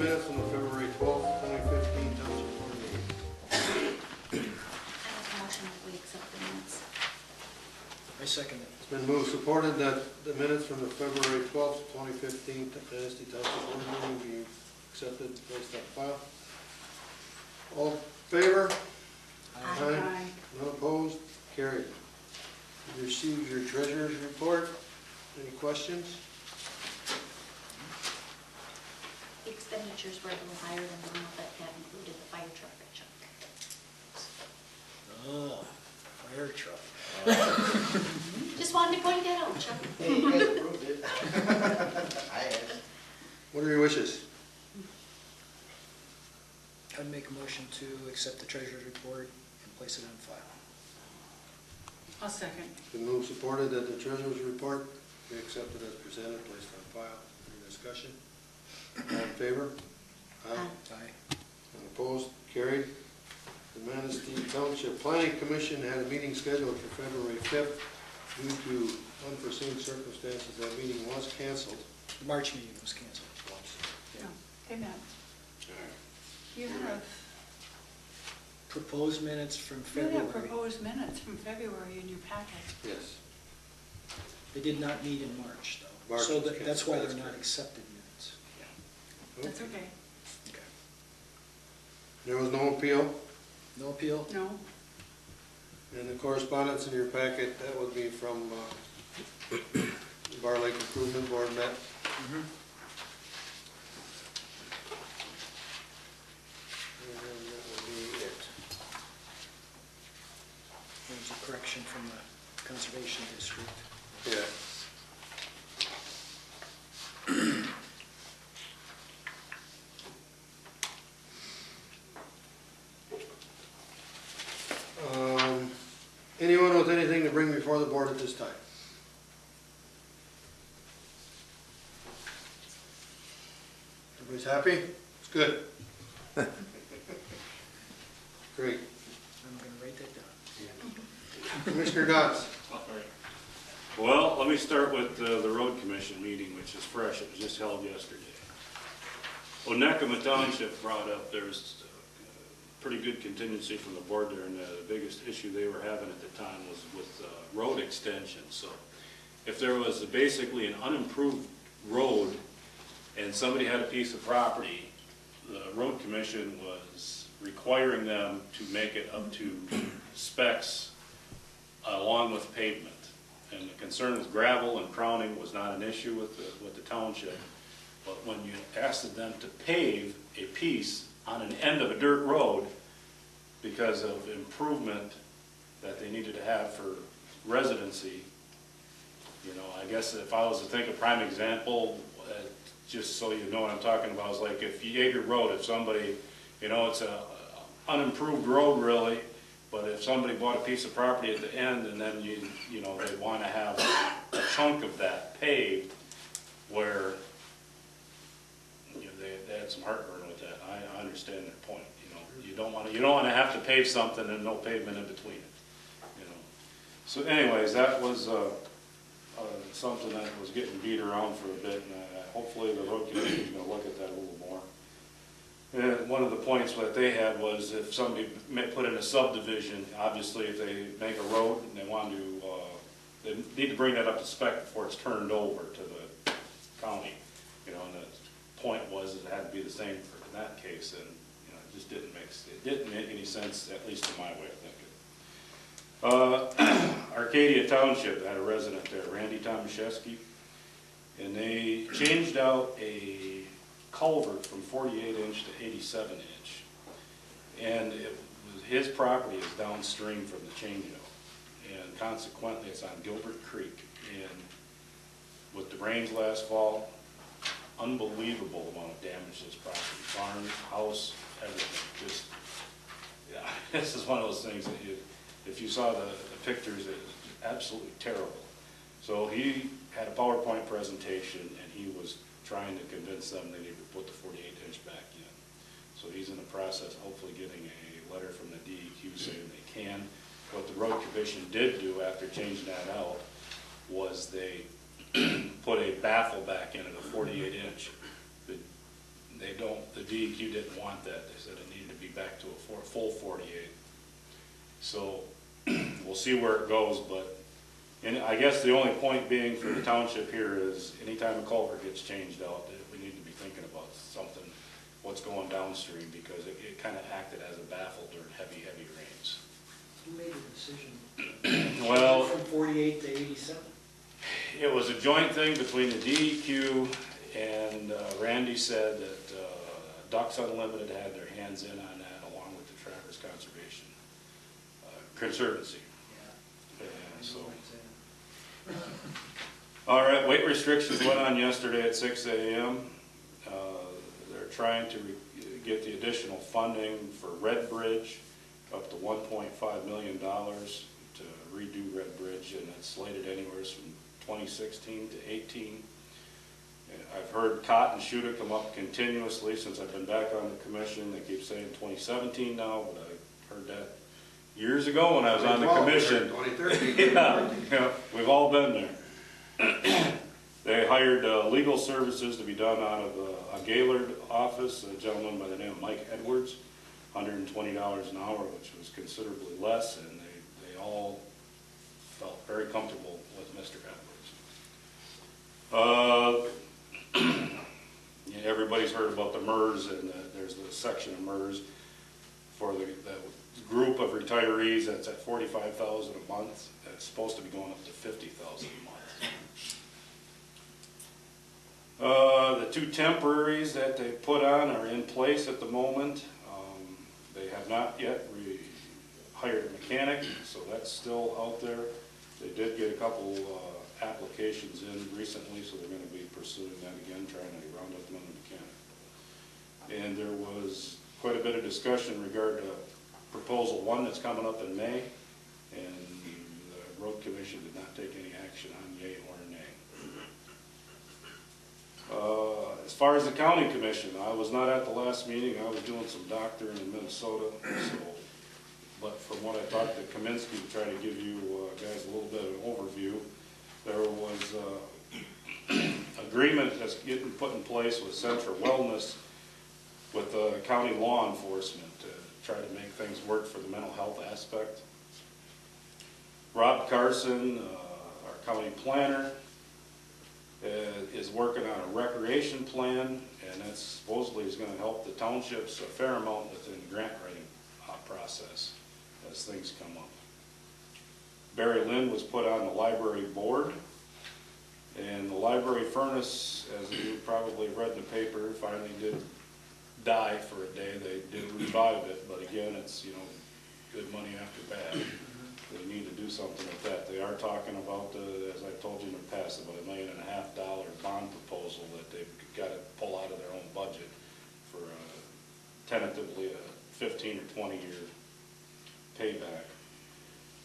minutes from the February 12th, 2015 Township Board meeting. I make a motion that we accept the minutes. I second it. It's been moved, supported that the minutes from the February 12th, 2015 Manistee Township Board meeting be accepted and placed on file. All in favor? Aye. None opposed? Carried. You received your treasurer's report. Any questions? The expenditures were a little higher than normal, but that included the fire truck at Chuck. Oh, fire truck. Just wanted to point that out, Chuck. Hey, you guys approved it. I asked. What are your wishes? I'd make a motion to accept the treasurer's report and place it on file. I'll second. It's been moved, supported that the treasurer's report be accepted as presented, placed on file. Any discussion? All in favor? Aye. Aye. None opposed? Carried. The Manistee Township Planning Commission had a meeting scheduled for February 5th. Due to unforeseen circumstances, that meeting was canceled. The March meeting was canceled. No, they met. You have, Proposed minutes from you February. have proposed minutes from February in your packet. Yes. They did not meet in March, though. March So was that's why canceled, they're that's not correct. accepted minutes. That's okay. Okay. There was no appeal. No appeal? No? And the correspondence in your packet, that would be from Bar Lake Improvement Board met. Mm-hmm. And that would be it. There's a correction from the Conservation District. Yeah. Anyone with anything to bring before the board at this time? Everybody's happy? It's good. Great. I'm going to write that down. Commissioner Dodds. Well, let me start with the road commission meeting, which is fresh. It was just held yesterday. Onekama Township brought up there's pretty good contingency from the board there, and the biggest issue they were having at the time was with road extension. So if there was basically an unimproved road and somebody had a piece of property, the road commission was requiring them to make it up to specs along with pavement. And the concern with gravel and crowning was not an issue with the township. But when you asked them to pave a piece on an end of a dirt road because of improvement that they needed to have for residency, you know, I guess if I was to think a prime example, just so you know what I'm talking about, is like if Yeager Road, if somebody, you know, it's a unimproved road really, but if somebody bought a piece of property at the end and then you know, they want to have a chunk of that paved where, you know, they had some heartburn with that. I understand their point. You know, you don't want to have to pave something and no pavement in between it. You know. So, anyways, that was something that was getting beat around for a bit, and hopefully the road commission is going to look at that a little more. And one of the points that they had was if somebody put in a subdivision, obviously if they make a road and they want to, they need to bring that up to spec before it's turned over to the county. You know, and the point was that it had to be the same in that case, and you know, it just didn't make any sense, at least in my way of thinking. Arcadia Township had a resident there, Randy Tomaszewski, and they changed out a culvert from 48 inch to 87 inch, and his property is downstream from the changeout, and consequently it's on Gilbert Creek. And with the rains last fall, unbelievable amount of damage to this property, barn, house, everything. Just, yeah, this is one of those things that if you saw the pictures, it was absolutely terrible. So he had a PowerPoint presentation, and he was trying to convince them they need to put the 48 inch back in. So he's in the process of hopefully getting a letter from the DEQ saying they can. What the road commission did do after changing that out was they put a baffle back in at a 48 inch. the DEQ didn't want that. They said it needed to be back to a full 48. So we'll see where it goes, but, and I guess the only point being for the township here is anytime a culvert gets changed out, we need to be thinking about something, what's going downstream, because it kind of acted as a baffle during heavy rains. Who made the decision? Well, From 48 to 87? it was a joint thing between the DEQ and Randy said that Ducks Unlimited had their hands in on that along with the Traverse Conservancy. Yeah. And so, all right, weight restrictions went on yesterday at 6 a.m. They're trying to get the additional funding for Red Bridge, up to $1.5 million to redo Red Bridge, and it's slated anywhere from 2016 to 18. I've heard Cotton Shooter come up continuously since I've been back on the commission. They keep saying 2017 now, but I heard that years ago when I was on the commission. 2013. Yeah, we've all been there. They hired legal services to be done out of a Gaylord office, a gentleman by the name of Mike Edwards, $120 an hour, which was considerably less, and they all felt very comfortable with Mr. Edwards. Yeah, everybody's heard about the MERS, and there's the section of MERS for the group of retirees that's at $45,000 a month. It's supposed to be going up to $50,000 a month. The two temporaries that they put on are in place at the moment. They have not yet hired a mechanic, so that's still out there. They did get a couple applications in recently, so they're going to be pursuing that again, trying to round up another mechanic. And there was quite a bit of discussion regarding proposal 1 that's coming up in May, and the road commission did not take any action on yay or nay. As far as the county commission, I was not at the last meeting. I was doing some doctoring in Minnesota, but from what I talked to Kaminsky to try to give you guys a little bit of an overview, there was agreement that's getting put in place with Central Wellness with the county law enforcement to try to make things work for the mental health aspect. Rob Carson, our county planner, is working on a recreation plan, and that supposedly is going to help the townships a fair amount within the grant writing process as things come up. Barry Lynn was put on the library board, and the library furnace, as you probably read in the paper, finally did die for a day. They did revive it, but again, it's, you know, good money after bad. They need to do something with that. They are talking about, as I told you in the past, about $1.5 million bond proposal that they've got to pull out of their own budget for tentatively a 15 or 20 year payback.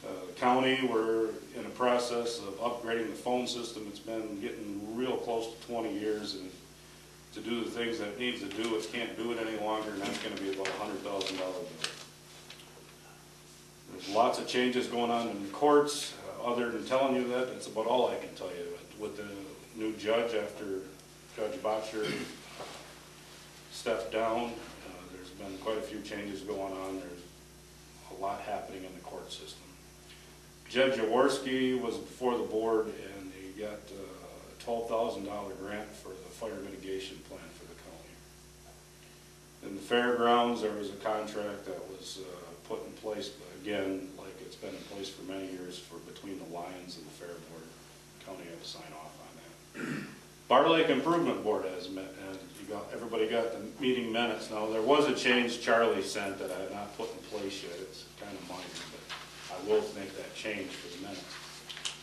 The county, we're in a process of upgrading the phone system. It's been getting real close to 20 years, and to do the things that it needs to do, it can't do it any longer, and that's going to be about a $100,000 bill. There's lots of changes going on in the courts. Other than telling you that, that's about all I can tell you. With the new judge, after Judge Botcher stepped down, there's been quite a few changes going on. There's a lot happening in the court system. Judge Jaworski was before the board, and he got a $12,000 grant for the fire mitigation plan for the county. In the fairgrounds, there was a contract that was put in place, but again, like it's been in place for many years between the Lions and the Fair Board. The county had to sign off on that. Bar Lake Improvement Board has met, and everybody got the meeting minutes. Now, there was a change Charlie sent that I have not put in place yet. It's kind of minor, but I will make that change for the minutes.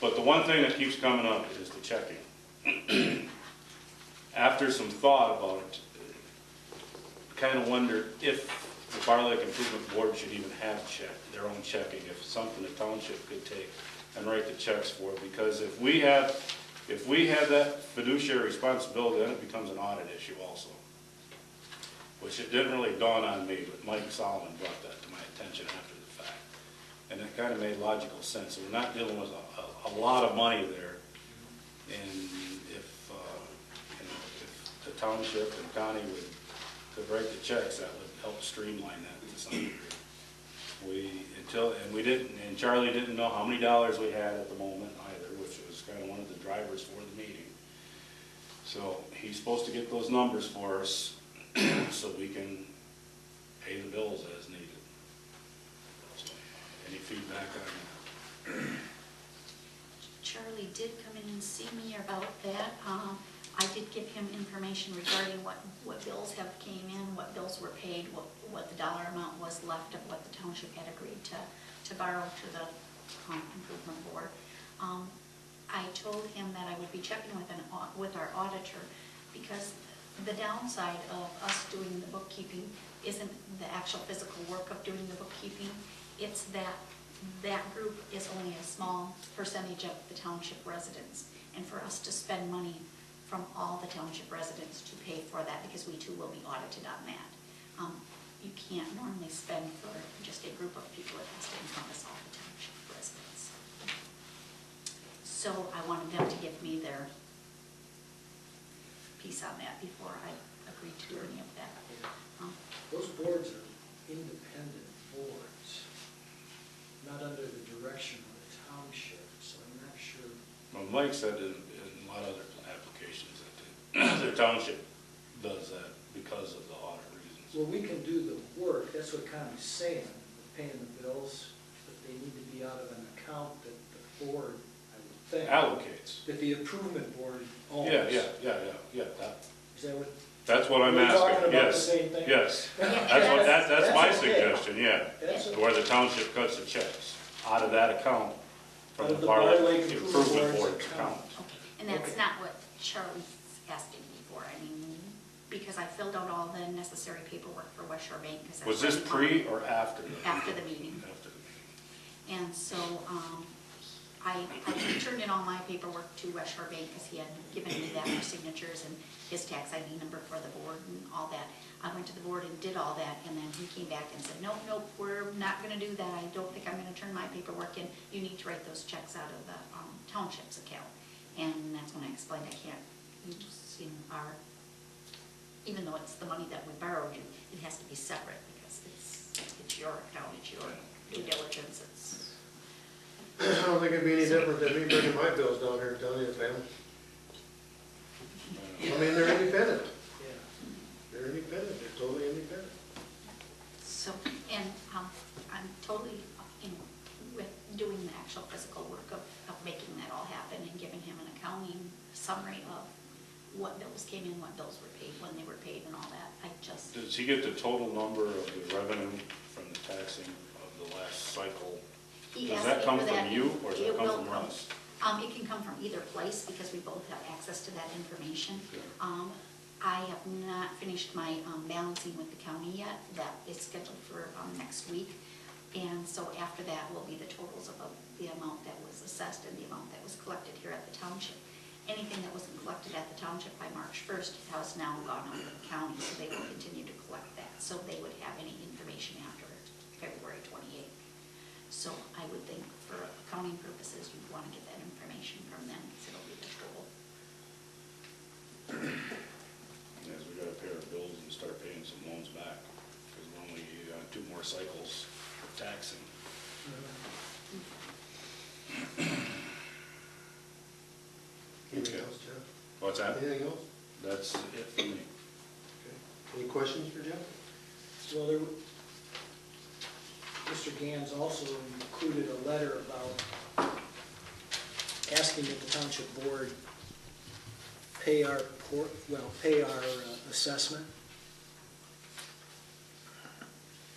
But the one thing that keeps coming up is the checking. After some thought about it, kind of wondered if the Bar Lake Improvement Board should even have their own checking, if something the township could take and write the checks for. Because if we have that fiduciary responsibility, then it becomes an audit issue also. Which it didn't really dawn on me, but Mike Solomon brought that to my attention after the fact. And it kind of made logical sense. So we're not dealing with a lot of money there. And if the township and county could write the checks, that would help streamline that to some degree. We didn't, and Charlie didn't know how many dollars we had at the moment either, which was kind of one of the drivers for the meeting. So he's supposed to get those numbers for us so we can pay the bills as needed. So, any feedback on that? Charlie did come in and see me about that. I did give him information regarding what bills have came in, what bills were paid, what the dollar amount was left of what the township had agreed to borrow to the improvement board. I told him that I would be checking with our auditor, because the downside of us doing the bookkeeping isn't the actual physical work of doing the bookkeeping. It's that group is only a small percentage of the township residents, and for us to spend money from all the township residents to pay for that, because we too will be audited on that. You can't normally spend for just a group of people. It has to encompass all the township residents. So I wanted them to give me their piece on that before I agreed to any of that. Those boards are independent boards, not under the direction of the township, so I'm not sure. Well, Mike said in a lot of other applications that the township does that because of the audit reasons. Well, we can do the work, that's what Connie's saying, paying the bills, but they need to be out of an account that the board, I would think. Allocates. That the improvement board owns. Yeah, Is that what? that's what I'm We're asking, talking about yes. the same thing? Yes, Yeah, that's my okay. suggestion, yeah. That's okay. Where the township cuts the checks out of that account from Out of the the Bar Bar Lake Lake Improvement Board's Board's account. account. Okay, and that's Okay. not what Charlie's asking me for. I mean, because I filled out all the necessary paperwork for West Shore Bank. Was this pre or after? After the meeting. After the meeting. And so I turned in all my paperwork to West Shore Bank, because he had given me that for signatures and his tax ID number for the board and all that. I went to the board and did all that, and then he came back and said, nope, we're not gonna do that. I don't think I'm gonna turn my paperwork in. You need to write those checks out of the township's account. And that's when I explained I can't use our, even though it's the money that we borrowed you, it has to be separate, because it's your account, it's your due diligence, it's. I don't think it'd be any different than me bringing my bills down here and telling you the family. I mean, they're independent. Yeah. They're independent. They're totally independent. So, and I'm totally, with doing the actual physical work of making that all happen and giving him an accounting summary of what bills came in, what bills were paid, when they were paid and all that. Does he get the total number of the revenue from the taxing of the last cycle? He Does asked that me come for from that. you, or does it It come will from come- us? It can come from either place, because we both have access to that information. Sure. I have not finished my balancing with the county yet. That is scheduled for next week. And so after that will be the totals of the amount that was assessed and the amount that was collected here at the township. Anything that wasn't collected at the township by March 1st has now gone over to the county, so they will continue to collect that. So they would have any information after February 28th. So I would think for accounting purposes, you'd want to get that information from them, because it'll be the total. Yes, we gotta pay our bills and start paying some loans back, because we're only 2 more cycles for taxing. Anything Okay. else, Jeff? What's that? Anything else? That's it for me. Okay. Any questions for Jeff? Well, Mr. Gans also included a letter about asking that the township board pay our assessment.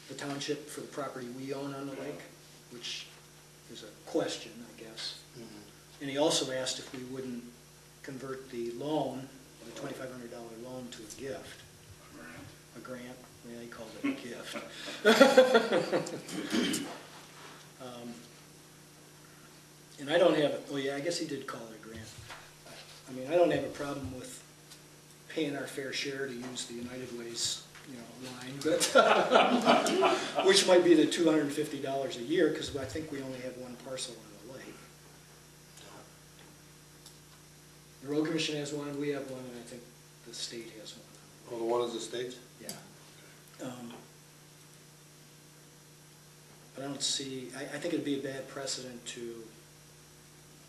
The township for the property we own on the lake, which is a question, I guess. And he also asked if we wouldn't convert the loan, the $2,500 loan, to a gift. A grant, yeah, he called it a gift. And I don't have, oh yeah, I guess he did call it a grant. I mean, I don't have a problem with paying our fair share to use the United Way's, line, but, which might be the $250 a year, because I think we only have one parcel on the lake. The road commission has one, we have one, and I think the state has one. Oh, the one is the state's? Yeah. But I don't see, I think it'd be a bad precedent to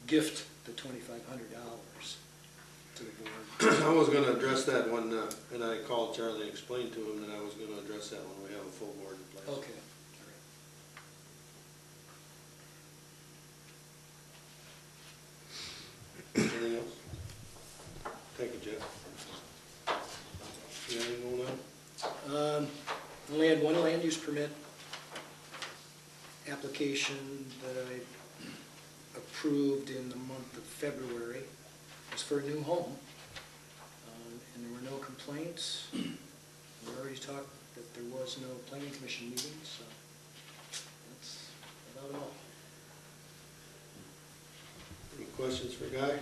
gift the $2,500 to the board. I was gonna address that when, and I called Charlie and explained to him that I was gonna address that when we have a full board in place. Okay. Anything else? Thank you, Jeff. You got anything going on? Only had one land use permit application that I approved in the month of February. It was for a new home, and there were no complaints. We already talked that there was no planning commission meeting, so that's about all. Any questions for Guy?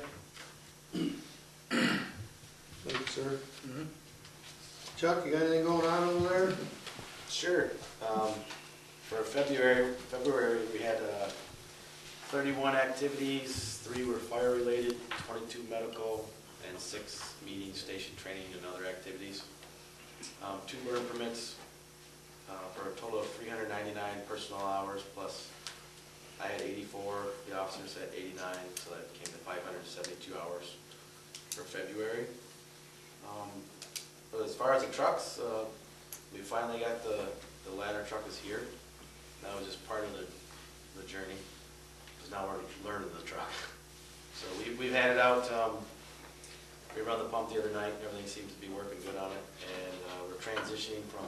Thank you, sir. Mhm. Chuck, you got anything going on over there? Sure. For February, we had 31 activities, 3 were fire-related, 22 medical, and 6 meeting, station training, and other activities. 2 burn permits for a total of 399 personnel hours, plus I had 84, the officers had 89, so that came to 572 hours for February. But as far as the trucks, we finally got the ladder truck is here. That was just part of the journey, because now we're learning the truck. So we've had it out, we run the pump the other night, and everything seems to be working good on it, and we're transitioning from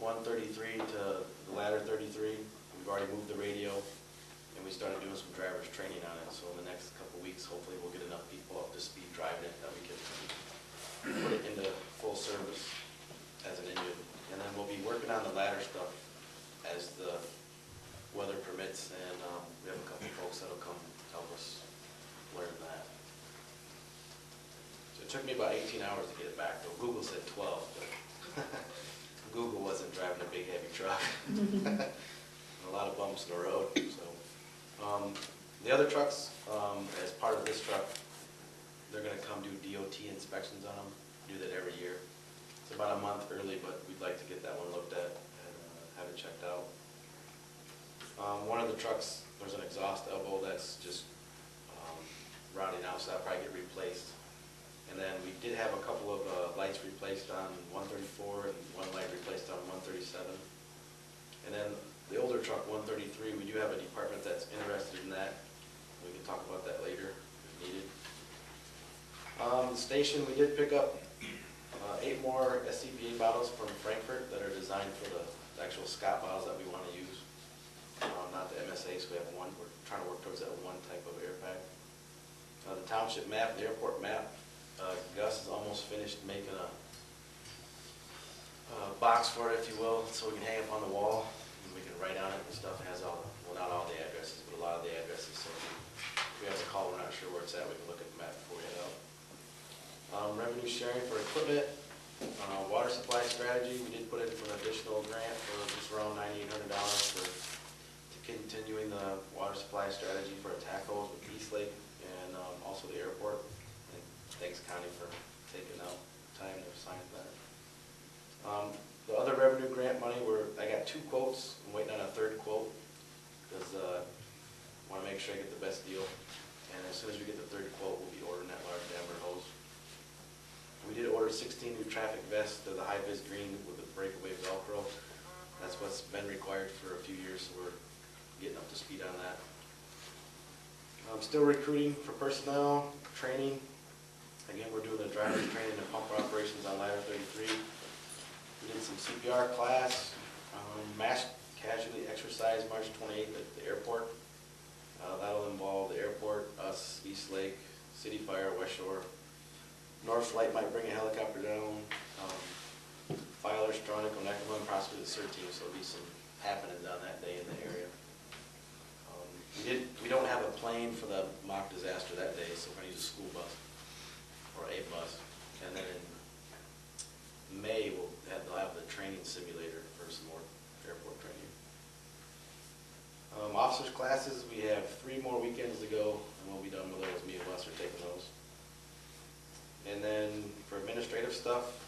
133 to the ladder 33. We've already moved the radio, and we started doing some drivers training on it, so in the next couple of weeks, hopefully we'll get enough people up to speed driving it that we can put it into full service as an engine. And then we'll be working on the ladder stuff as the weather permits, and we have a couple folks that'll come help us learn that. So it took me about 18 hours to get it back, though. Google said 12, but Google wasn't driving a big heavy truck. A lot of bumps in the road. So the other trucks, as part of this truck, they're going to come do DOT inspections on them. Do that every year. It's about a month early, but we'd like to get that one looked at and have it checked out. One of the trucks, there's an exhaust elbow that's just rotting out, so that'll probably get replaced. And then we did have a couple of lights replaced on 134 and one light replaced on 137. And then the older truck, 133, we do have a department that's interested in that. We can talk about that later if needed. The station, we did pick up 8 more SCBA bottles from Frankfurt that are designed for the actual Scott bottles that we want to use, not the MSA, so we have one. We're trying to work towards that one type of air pack. The township map, the airport map, Gus is almost finished making a box for it, if you will, so we can hang up on the wall and we can write on it and stuff. It has all, well, not all the addresses, but a lot of the addresses, so if we have a call, we're not sure where it's at, we can look at the map before we head out. Revenue sharing for equipment, water supply strategy, we did put in for an additional grant for just around $9,800 for continuing the water supply strategy for attack holes with East Lake and also the airport. And thanks Connie for taking out time to sign that. The other revenue grant money, I got 2 quotes. I'm waiting on a 3rd quote because I want to make sure I get the best deal. And as soon as we get the 3rd quote, we'll be ordering that large diameter hose. We did order 16 new traffic vests. They're the high-vis green with the breakaway Velcro. That's what's been required for a few years, so we're getting up to speed on that. I'm still recruiting for personnel, training. Again, we're doing the driver's training and pumper operations on ladder 33. We did some CPR class, mass casualty exercise March 28th at the airport. That'll involve the airport, us, East Lake, City Fire, West Shore. North Flight might bring a helicopter down. Filer, Stronach, Onekama, and possibly the CERT team, so there'll be some happenings on that day in the area. We don't have a plane for the mock disaster that day, so we're going to use a school bus or a bus. And then in May, they'll have the training simulator for some more airport training. Officers classes, we have 3 more weekends to go, and we'll be done with those. Me and Wes are taking those. And then for administrative stuff,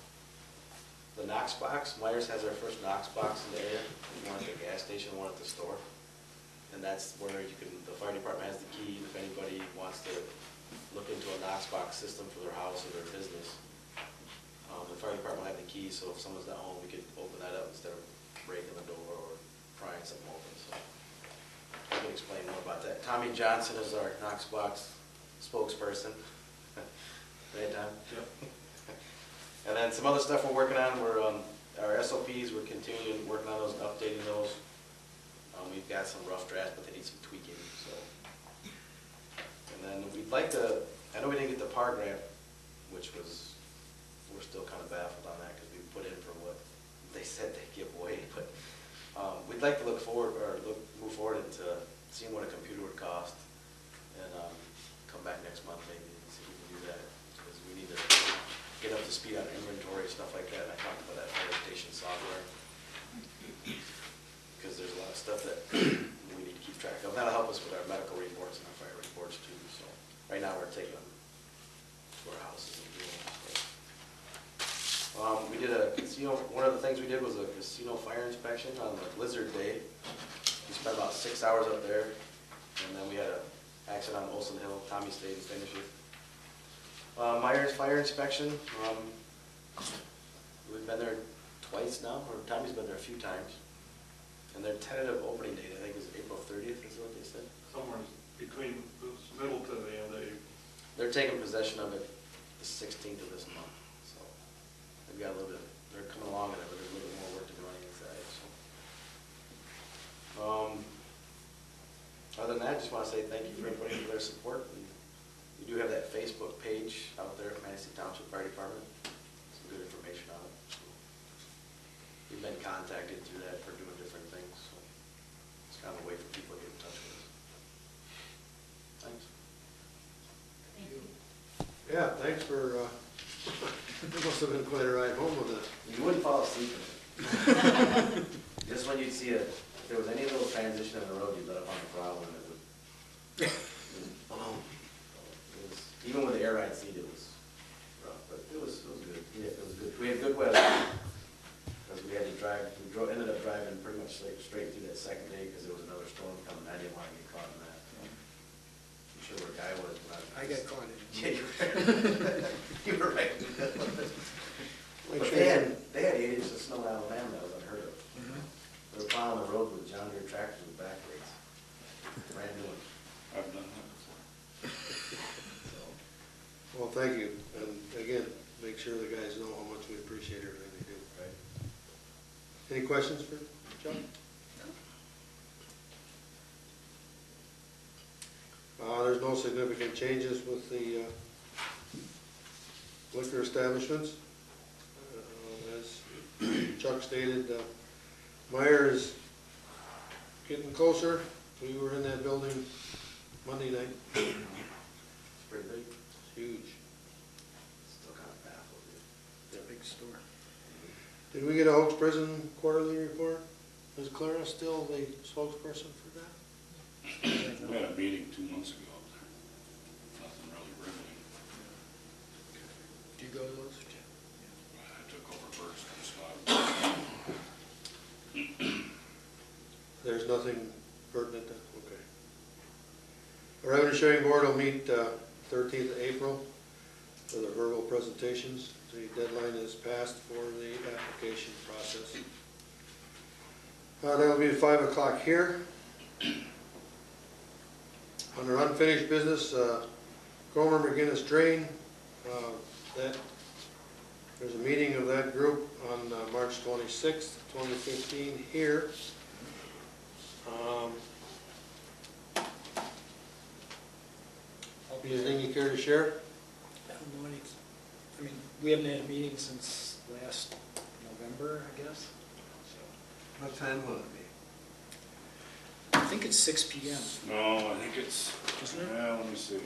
The Knox box, Myers has our first Knox box in the area, one at the gas station, one at the store. And that's where you can, the fire department has the key, if anybody wants to look into a Knox box system for their house or their business. The fire department have the key, so if someone's not home, we could open that up instead of breaking the door or prying something open, so. I can explain more about that. Tommy Johnson is our Knox box spokesperson. Right, Tom? Yep. And then some other stuff we're working on, we're, our SOPs, we're continuing working on those and updating those. We've got some rough drafts, but they need some tweaking, so. And then we'd like to, I know we didn't get the PAR grant, which was, we're still kind of baffled on that because we put in for what they said they'd give away, but we'd like to move forward into seeing what a computer would cost and come back next month maybe and see if we can do that, because we need to get up to speed on inventory, stuff like that, and I talked about that fire station software. Because there's a lot of stuff that we need to keep track of. That'll help us with our medical reports and our fire reports too, so. Right now, we're taking them to our houses and doing them. So. We did a casino, one of the things we did was a casino fire inspection on the Blizzard Day. We spent about 6 hours up there, and then we had an accident on Olson Hill. Tommy stayed and finished it. Myers Fire Inspection, we've been there twice now, or Tommy's been there a few times. And their tentative opening date, I think, is April 30th, is what they said. Somewhere between the middle to the end of April. They're taking possession of it the 16th of this month, so they've got a little bit, they're coming along in it, but there's a little bit more work to do on the inside, so. Other than that, I just want to say thank you for everybody for their support. And we do have that Facebook page out there at Manistee Township Fire Department. Some good information on it. We've been contacted through that for doing different things, so it's kind of a way for people to get in touch with us. Thanks. Thank you. Yeah, thanks for, it must have been quite a ride home with it. You wouldn't fall asleep in it. Just when you'd see it, if there was any little transition in the road, you'd let up on the throttle and it would. Even with the air ride seat, it was rough, but it was good. Yeah, it was good. We had good weather. We had to drive, ended up driving pretty much straight through that second day because there was another storm coming. I didn't want to get caught in that. I'm sure where Guy was. I got caught in it. Yeah, you were right. But they had 8 inches of snow in Alabama. That was unheard of. They were plowing the road with John Deere tractors with back brakes. Brand new one. I've done that before. So, Well, thank you, and again, make sure the guys know how much we appreciate everything they do. right. Any questions for John? There's no significant changes with the liquor establishments. As Chuck stated, Meyer is getting closer. We were in that building Monday night. It's pretty big. It's huge. Still kind of baffled. It's a big store. Did we get a Oaks Prison quarterly report? Is Clara still the spokesperson for that? We had a meeting 2 months ago there. Nothing really riveting. Do you go to those? I took over first and Scott. There's nothing pertinent then? Okay. The Revenue Sharing Board will meet 13th of April for the verbal presentations. The deadline is passed for the application process. That'll be at 5 o'clock here. Under unfinished business, Cromer McGinnis Drain, there's a meeting of that group on March 26th, 2015 here. Anything you care to share? I don't know any, I mean, we haven't had a meeting since last November, I guess. So What time will it be? I think it's 6 p.m. No, I think it's, Isn't it? yeah, let me see.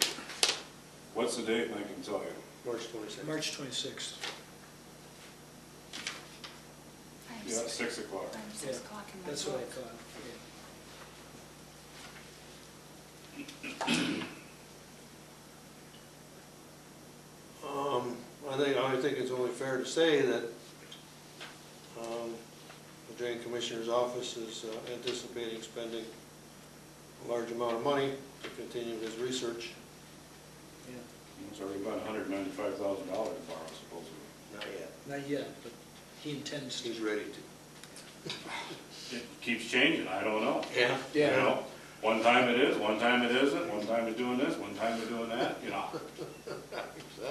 What's the date? And I can tell you. March 26th. March 26th. I have Yeah, 6 o'clock. I have 6 o'clock in my That's what I book. thought. I think it's only fair to say that Drain Commissioner's office is anticipating spending a large amount of money to continue his research. Yeah, It's already about $195,000 to borrow, supposedly. Not yet. not yet, but he intends to. He's ready to. It keeps changing, I don't know. Yeah. You know, one time it is, one time it isn't, one time it's doing this, one time it's doing that, you know.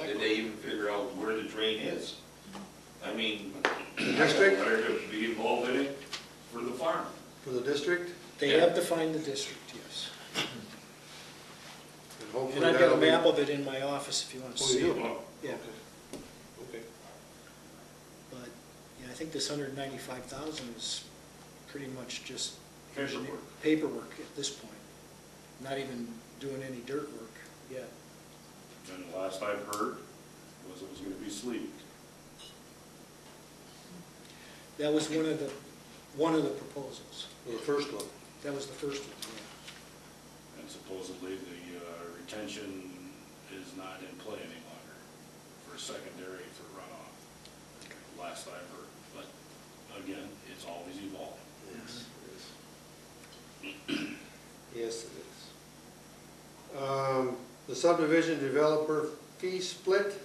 Did they even figure out where the drain is? I mean, The district? are to be involved in it for the farm? For the district? They have defined the district, yes. And hopefully And I've got that'll a be. map of it in my office if you want to Oh, see you it. do? Yeah, Okay. but, yeah, I think this 195,000 is pretty much just Paperwork. paperwork at this point, not even doing any dirt work yet. And the last I've heard was it was gonna be sleeved. That was one of the proposals. Well, the first one. That was the first one, yeah. And supposedly the retention is not in play any longer for secondary for runoff, last I heard. But again, it's always evolving. Yes, it is. Yes, it is. The subdivision developer fee split.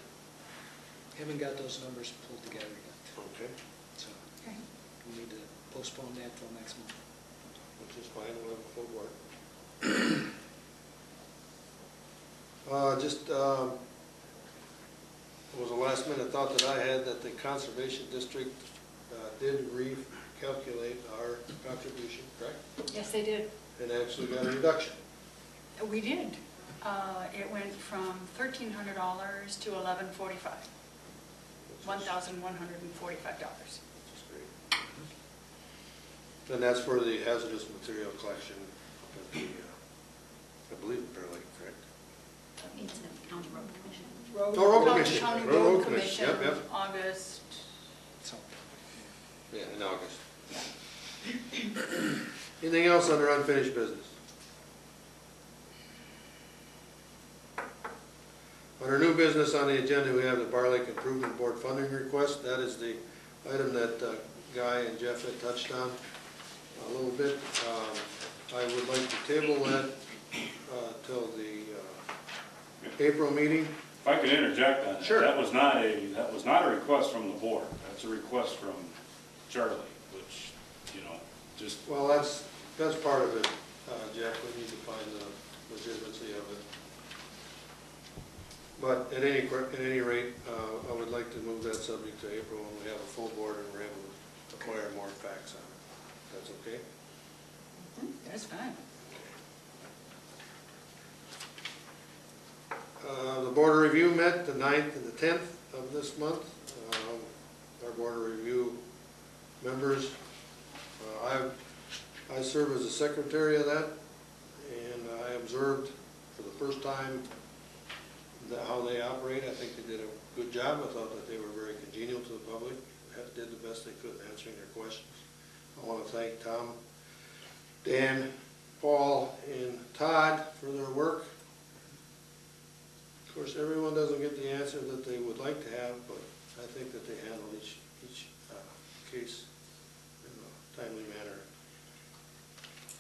Haven't got those numbers pulled together yet, Okay. so Okay. we need to postpone that till next month. Which is fine, we'll have a full board. It was a last minute thought that I had that the Conservation District did recalculate our contribution, correct? Yes, they did. And actually got a reduction. We did. It went from $1,300 to $1,145, $1,145. Which is great. And that's for the hazardous material collection at the, I believe, Bear Lake, correct? It's the county road commission. Oh, road commission. County Road Road commission. Commission, Yep, yep. August. So, Yeah, in August. Anything else under unfinished business? Under new business on the agenda, we have the Bar Lake Improvement Board funding request. That is the item that Guy and Jeff had touched on a little bit. I would like to table that till the April meeting. If I could interject on that. Sure. That was not a request from the board. That's a request from Charlie, which, you know, just, Well, that's part of it, Jeff. We need to find the legitimacy of it. But at any rate, I would like to move that subject to April when we have a full board and we're able to acquire more facts on it. That's okay? That's fine. The Board of Review met the 9th and the 10th of this month. Our Board of Review members, I serve as the secretary of that, and I observed for the first time how they operate. I think they did a good job. I thought that they were very congenial to the public, did the best they could answering their questions. I want to thank Tom, Dan, Paul, and Todd for their work. Of course, everyone doesn't get the answer that they would like to have, but I think that they handle each case in a timely manner,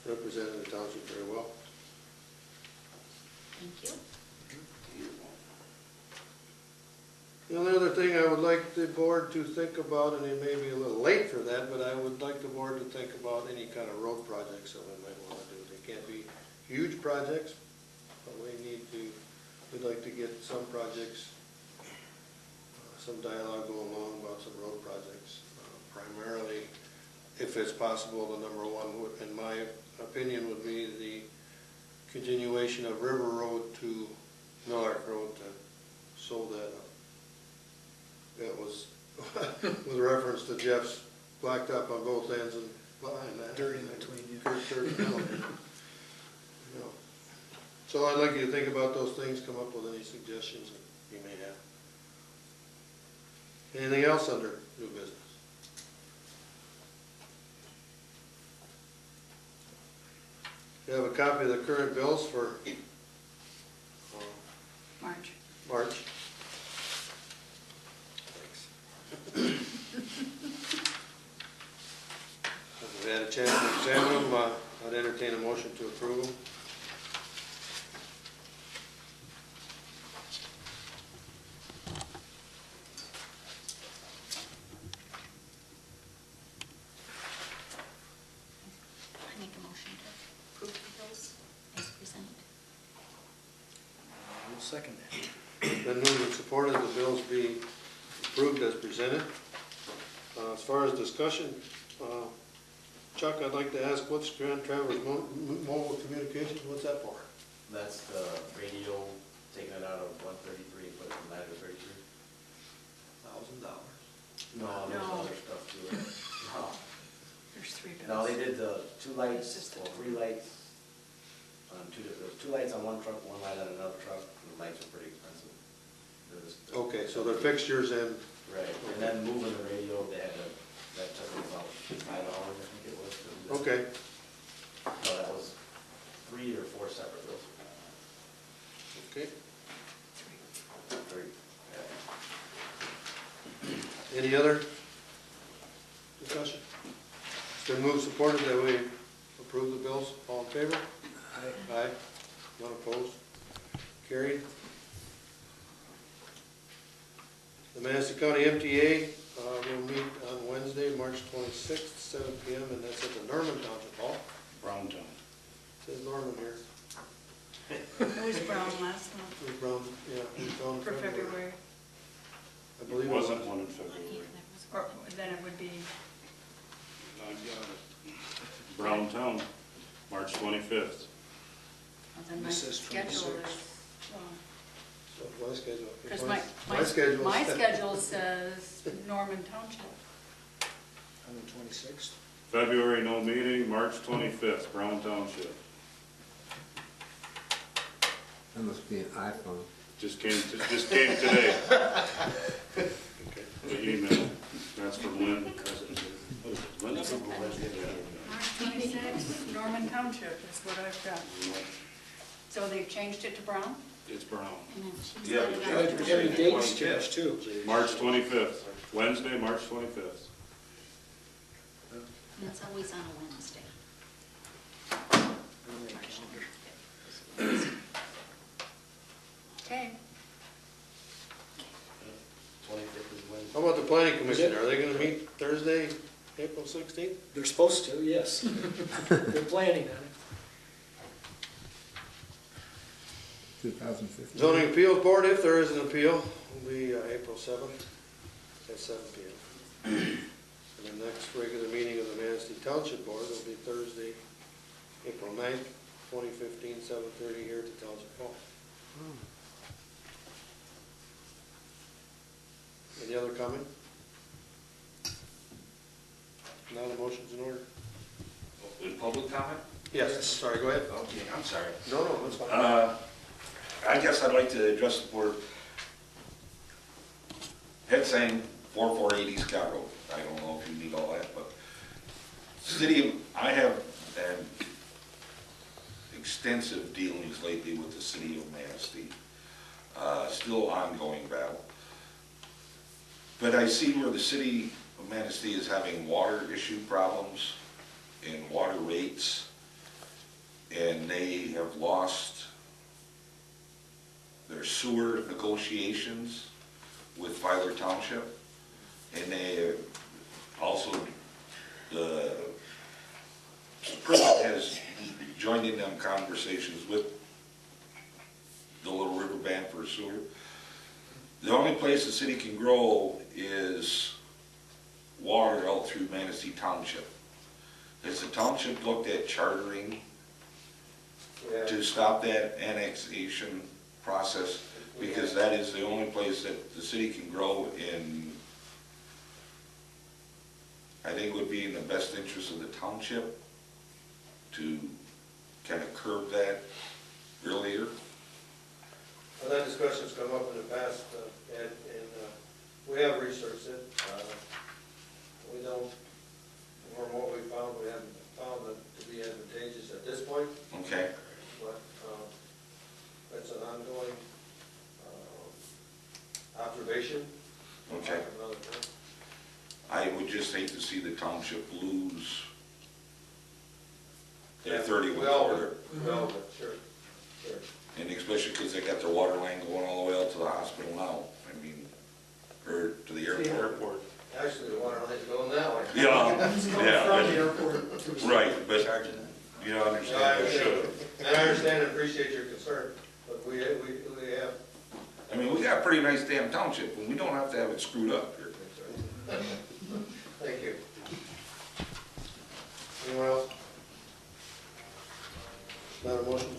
representing the township very well. Thank you. The only other thing I would like the board to think about, and it may be a little late for that, but I would like the board to think about any kind of road projects that we might want to do. They can't be huge projects, but we'd like to get some projects, some dialogue going along about some road projects. Primarily, if it's possible, the number one, in my opinion, would be the continuation of River Road to Millark Road to sew that up. That was with reference to Jeff's blacktop on both ends and behind that. Dirt in between, yeah. Dirt in the middle. You know. So I'd like you to think about those things, come up with any suggestions that you may have. Anything else under new business? You have a copy of the current bills for March. March. Thanks. We had a chance to examine them, I'd entertain a motion to approve them. I make a motion to approve the bills as presented. I'll second that. Been moved and supported the bills be approved as presented. As far as discussion, Chuck, I'd like to ask, what's Grand Traverse Mobile Communications, what's that for? That's the radio, taking it out of 133 and putting it in 933. $1,000. No, there's No. other stuff to it. No. There's three bills. No, they did the two lights, It's just well, the- 3 lights on there was 2 lights on one truck, 1 light on another truck, and the lights are pretty expensive. Okay, so they're fixtures and, Right, and then moving the radio, they had to, that took them about 5 hours, I think it was. to do that. okay, No, that was 3 or 4 separate bills. okay. 3, yeah. Any other discussion? It's been moved, supported that we approve the bills. All in favor? Aye. Aye. None opposed? Carried. The Manistee County MTA will meet on Wednesday, March 26th, 7 PM, and that's at the Norman Township Hall. Browntown. Says Norman here. It was Brown last month, It was Brown, yeah, it was Brown for February, I believe It it was. wasn't one in February. or then it would be, I got it. Browntown, March 25th. well, then my This says schedule is 26. wrong. So my schedule. Because My schedule. my schedule says Norman Township. On the 26th. February, no meeting, March 25th, Brown Township. That must be an iPhone. Just came today. The email, that's from Lynn. What is it, Lynn? March 26th, Norman Township is what I've got. So they've changed it to Brown? It's Brown. And then she's Yeah, got but it you on have the- to Every say date's 25th. changed too. March 25th, Wednesday, March 25th. And it's always on a Wednesday. Okay. 25th is Wednesday. How about the planning commission? Are they gonna meet Thursday, April 16th? They're supposed to, yes. They're planning on it. 2015. Zoning Appeals Board, if there is an appeal, will be April 7th at 7 PM. And the next regular meeting of the Manistee Township Board will be Thursday, April 9th, 2015, 7:30 here at the Township Hall. Any other comment? Now the motion's in order. In public comment? Yes, I'm sorry, go ahead. Okay, I'm sorry. No, that's fine. I guess I'd like to address the board. Head saying 4480 Scott Road. I don't know if you need all that, but I have had extensive dealings lately with the city of Manistee. Still ongoing battle. But I see where the city of Manistee is having water issue problems and water rates, and they have lost their sewer negotiations with Filer Township, and they also, the president has joined in them conversations with the Little River Band for sewer. The only place the city can grow is water out through Manistee Township. Has the township looked at chartering to stop that annexation process? Because that is the only place that the city can grow in, I think would be in the best interest of the township to kind of curb that earlier. Well, that discussion's come up in the past, Ed, and we have researched it. We don't, from what we found, we haven't found it to be advantageous at this point, Okay, but that's an ongoing observation. okay. Another time. I would just hate to see the township lose They're 30 with Well, Florida. well, but sure, sure. And especially because they got their water line going all the way out to the hospital now. I mean, or to the airport. Airport. Actually, the water line's going that way. Yeah, It's coming yeah, from the but- airport to. right, but you No, I understand, they should. And I understand and appreciate your concern, but we have, I mean, we got a pretty nice damn township, and we don't have to have it screwed up here. thank you. Anyone else? Not a motion